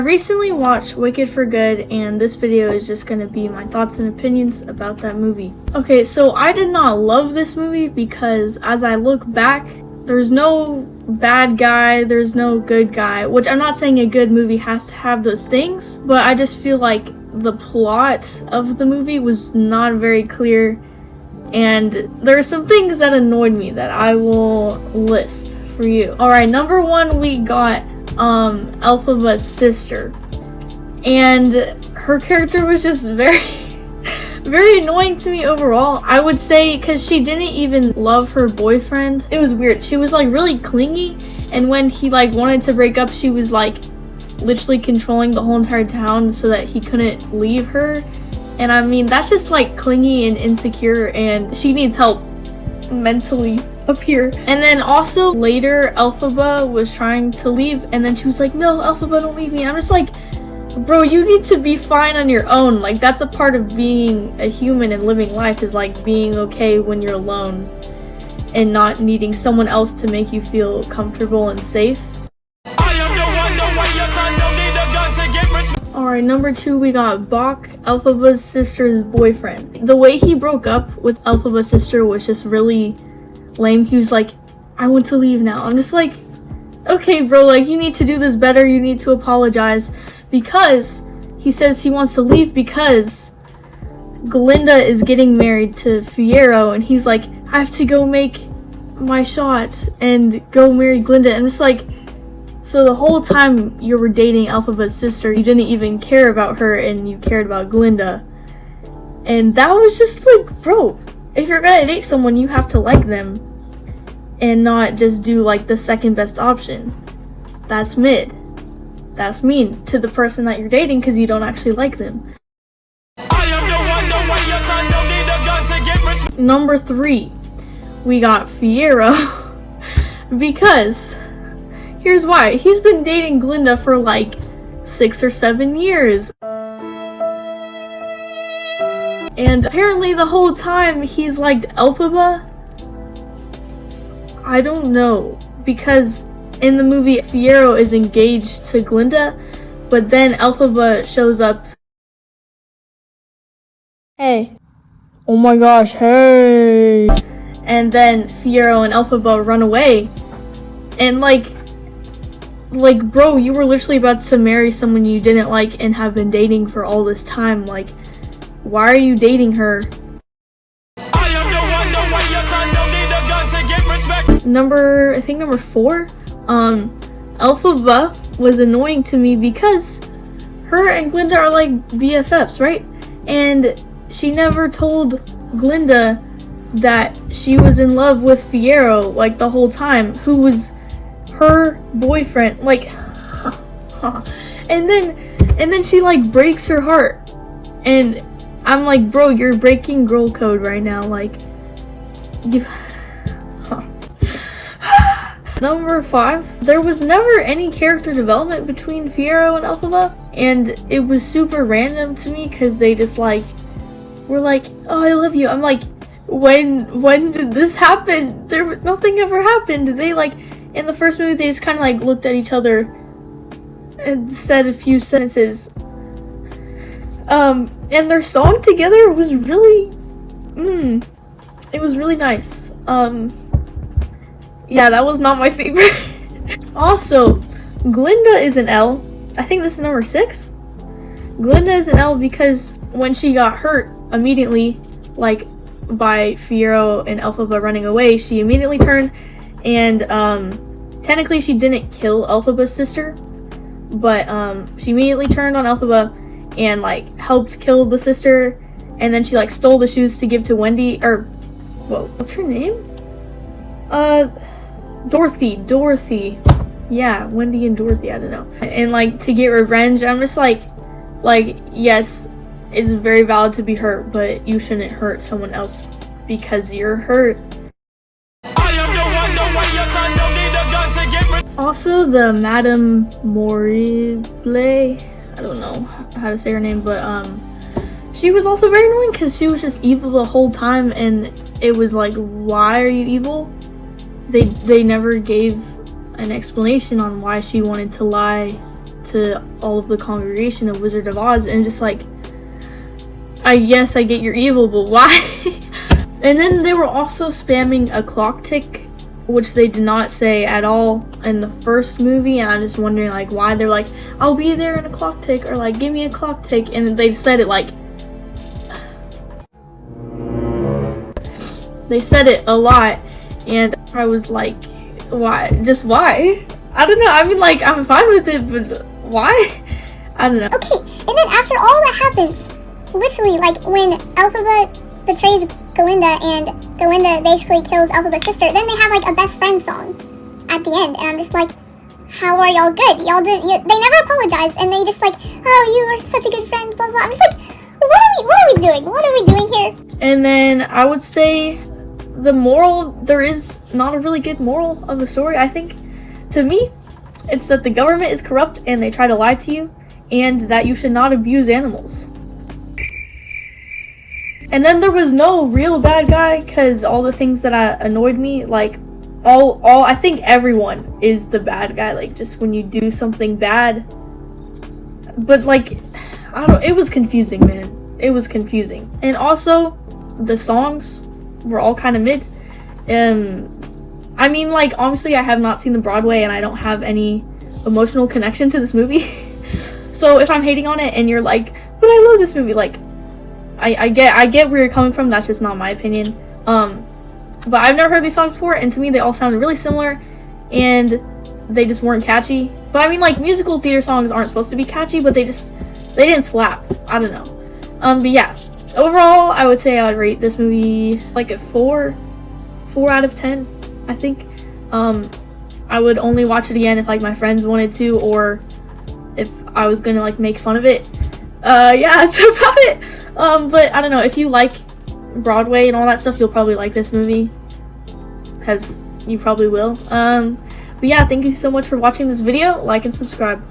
I recently watched Wicked for Good, and this video is just gonna be my thoughts and opinions about that movie. Okay, so I did not love this movie because as I look back, there's no bad guy, there's no good guy, which I'm not saying a good movie has to have those things, but I just feel like the plot of the movie was not very clear, and there are some things that annoyed me that I will list for you. Alright, number one, we got Elphaba's sister, and her character was just very annoying to me overall. I would say because she didn't even love her boyfriend. It was weird. She was like really clingy, and when he like wanted to break up, she was like literally controlling the whole entire town so that he couldn't leave her. And I mean, that's just like clingy and insecure, and she needs help mentally up here. And then also later, Elphaba was trying to leave, and then she was like, no, Elphaba, don't leave me. And I'm just like, bro, you need to be fine on your own. Like, that's a part of being a human and living life, is like being okay when you're alone and not needing someone else to make you feel comfortable and safe. Alright, number two, we got Boq, Elphaba's sister's boyfriend. The way he broke up with Elphaba's sister was just really lame. He was like, I want to leave now. I'm just like, okay, bro, like, you need to do this better. You need to apologize, because he says he wants to leave because Glinda is getting married to Fiyero, and he's like, I have to go make my shot and go marry Glinda. And I'm just like, so the whole time you were dating Elphaba's sister, you didn't even care about her and you cared about Glinda. And that was just like, bro, if you're gonna date someone, you have to like them and not just do like the second best option. That's mid. That's mean to the person that you're dating because you don't actually like them. Number three, we got Fiyero because here's why. He's been dating Glinda for like 6 or 7 years. And apparently the whole time he's liked Elphaba. I don't know, because in the movie Fiyero is engaged to Glinda, but then Elphaba shows up. Hey. Oh my gosh, hey. And then Fiyero and Elphaba run away. And like bro, you were literally about to marry someone you didn't like and have been dating for all this time. Like, why are you dating her? Number four, Elphaba was annoying to me because her and Glinda are like BFFs, right? And she never told Glinda that she was in love with Fiyero like the whole time, who was her boyfriend. Like, and then she like breaks her heart, and I'm like, bro, you're breaking girl code right now. Like, you. Number five, there was never any character development between Fiyero and Elphaba, and it was super random to me because they just like were like, oh, I love you. I'm like, when did this happen? Nothing ever happened. They like, in the first movie, they just kind of like looked at each other and said a few sentences. And their song together was really, it was really nice. Yeah, that was not my favorite. Also, Glinda is an L. I think this is number 6. Glinda is an L because when she got hurt immediately, like by Fiyero and Elphaba running away, she immediately turned, and technically she didn't kill Elphaba's sister, but she immediately turned on Elphaba and like helped kill the sister, and then she like stole the shoes to give to Wendy, or what's her name? Dorothy. Yeah, Wendy and Dorothy, I don't know. And like to get revenge. I'm just like yes, it's very valid to be hurt, but you shouldn't hurt someone else because you're hurt. Also, the Madame Morrible, I don't know how to say her name, but she was also very annoying because she was just evil the whole time, and it was like, why are you evil? They never gave an explanation on why she wanted to lie to all of the congregation of Wizard of Oz, and just like, I guess I get you're evil, but why? And then they were also spamming a clock tick, which they did not say at all in the first movie, and I'm just wondering like why. They're like, I'll be there in a clock tick, or like, give me a clock tick, and they said it like, they said it a lot, and I was like, why? Just why? I don't know. I mean, like, I'm fine with it, but why? I don't know. Okay, and then after all that happens, literally, like, when Elphaba betrays Glinda and Glinda basically kills Elphaba's sister, then they have, like, a best friend song at the end, and I'm just like, how are y'all good? Y'all didn't, they never apologized, and they just like, oh, you are such a good friend, blah, blah. I'm just like, what are we doing? What are we doing here? And then I would say the moral, there is not a really good moral of the story, I think. To me, it's that the government is corrupt and they try to lie to you, and that you should not abuse animals. And then there was no real bad guy, because all the things that annoyed me, like, I think everyone is the bad guy, like, just when you do something bad. But, like, I don't, it was confusing, man. It was confusing. And also, the songs were all kind of mid. I mean, like, obviously I have not seen the Broadway and I don't have any emotional connection to this movie. So if I'm hating on it and you're like, but I love this movie, like, I get where you're coming from. That's just not my opinion. But I've never heard these songs before, and to me they all sounded really similar, and they just weren't catchy. But I mean, like, musical theater songs aren't supposed to be catchy, but they didn't slap. I don't know. But yeah, overall, I would say I would rate this movie like a 4 out of 10, I think. I would only watch it again if like my friends wanted to, or if I was gonna like make fun of it. Yeah, that's about it. But I don't know, if you like Broadway and all that stuff, you'll probably like this movie, because you probably will. But yeah, thank you so much for watching this video. Like and subscribe.